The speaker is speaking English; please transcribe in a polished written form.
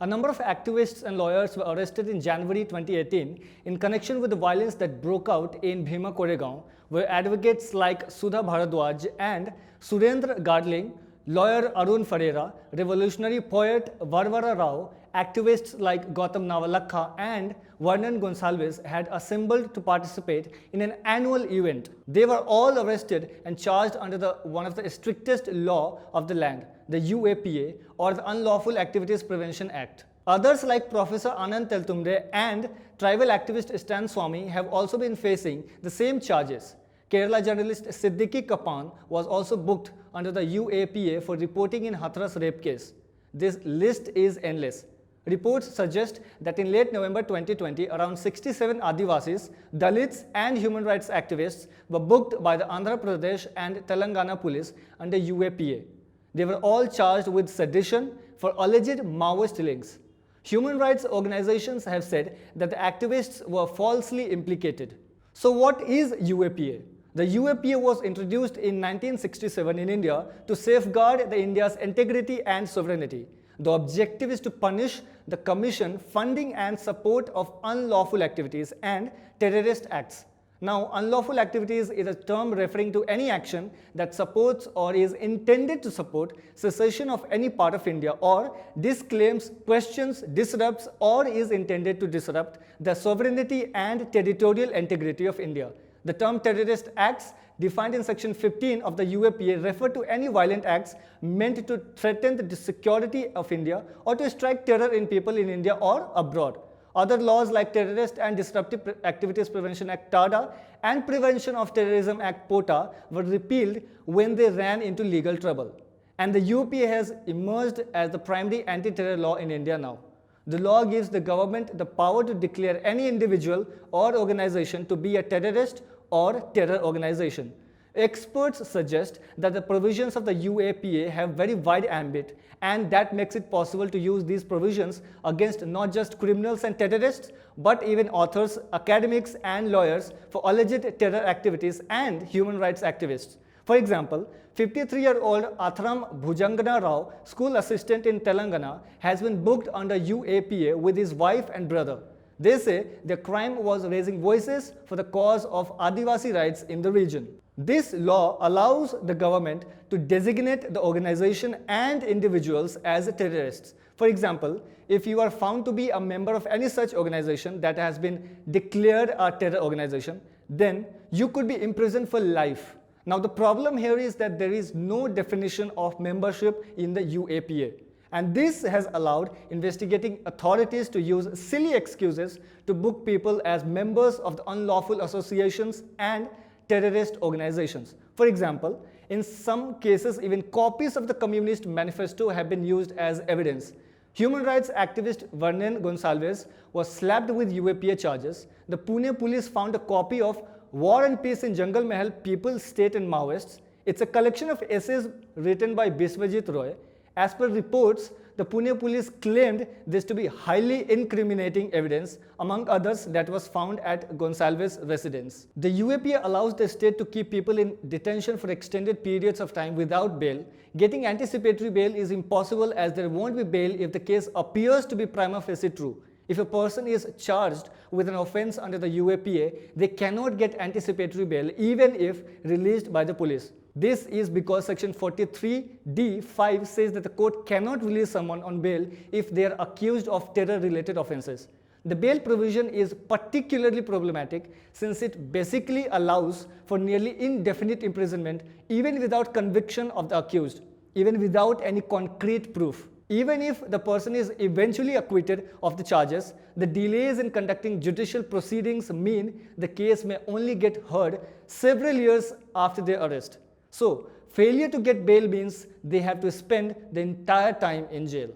A number of activists and lawyers were arrested in January 2018 in connection with the violence that broke out in Bhima Koregaon, where advocates like Sudha Bharadwaj and Surendra Gadling, lawyer Arun Ferreira, revolutionary poet Varvara Rao, activists like Gautam Navalakha and Vernon Gonsalves had assembled to participate in an annual event. They were all arrested and charged under one of the strictest law of the land, the UAPA, or the Unlawful Activities Prevention Act. Others like Professor Anand Teltumde and tribal activist Stan Swamy have also been facing the same charges. Kerala journalist Siddiqui Kapan was also booked under the UAPA for reporting in Hathras rape case. This list is endless. Reports suggest that in late November 2020, around 67 Adivasis, Dalits and human rights activists were booked by the Andhra Pradesh and Telangana police under UAPA. They were all charged with sedition for alleged Maoist links. Human rights organizations have said that the activists were falsely implicated. So what is UAPA? The UAPA was introduced in 1967 in India to safeguard India's integrity and sovereignty. The objective is to punish the commission, funding and support of unlawful activities and terrorist acts. Now, unlawful activities is a term referring to any action that supports or is intended to support secession of any part of India or disclaims, questions, disrupts or is intended to disrupt the sovereignty and territorial integrity of India. The term terrorist acts defined in section 15 of the UAPA refer to any violent acts meant to threaten the security of India or to strike terror in people in India or abroad. Other laws like Terrorist and Disruptive Activities Prevention Act (TADA) and Prevention of Terrorism Act (POTA) were repealed when they ran into legal trouble. And the UAPA has emerged as the primary anti-terror law in India now. The law gives the government the power to declare any individual or organization to be a terrorist or terror organization. Experts suggest that the provisions of the UAPA have very wide ambit, and that makes it possible to use these provisions against not just criminals and terrorists, but even authors, academics and lawyers for alleged terror activities and human rights activists. For example, 53-year-old Atharam Bhujangana Rao, school assistant in Telangana, has been booked under UAPA with his wife and brother. They say their crime was raising voices for the cause of Adivasi rights in the region. This law allows the government to designate the organization and individuals as terrorists. For example, if you are found to be a member of any such organization that has been declared a terror organization, then you could be imprisoned for life. Now, the problem here is that there is no definition of membership in the UAPA. And this has allowed investigating authorities to use silly excuses to book people as members of the unlawful associations and terrorist organizations. For example, in some cases, even copies of the Communist Manifesto have been used as evidence. Human rights activist Vernon Gonsalves was slapped with UAPA charges. The Pune police found a copy of War and Peace in Jungle Mahal, People, State and Maoists. It's a collection of essays written by Biswajit Roy. As per reports, the Pune police claimed this to be highly incriminating evidence, among others that was found at Gonsalves' residence. The UAPA allows the state to keep people in detention for extended periods of time without bail. Getting anticipatory bail is impossible as there won't be bail if the case appears to be prima facie true. If a person is charged with an offense under the UAPA, they cannot get anticipatory bail even if released by the police. This is because section 43(d)(5) says that the court cannot release someone on bail if they are accused of terror-related offenses. The bail provision is particularly problematic since it basically allows for nearly indefinite imprisonment even without conviction of the accused, even without any concrete proof. Even if the person is eventually acquitted of the charges, the delays in conducting judicial proceedings mean the case may only get heard several years after their arrest. So, failure to get bail means they have to spend the entire time in jail.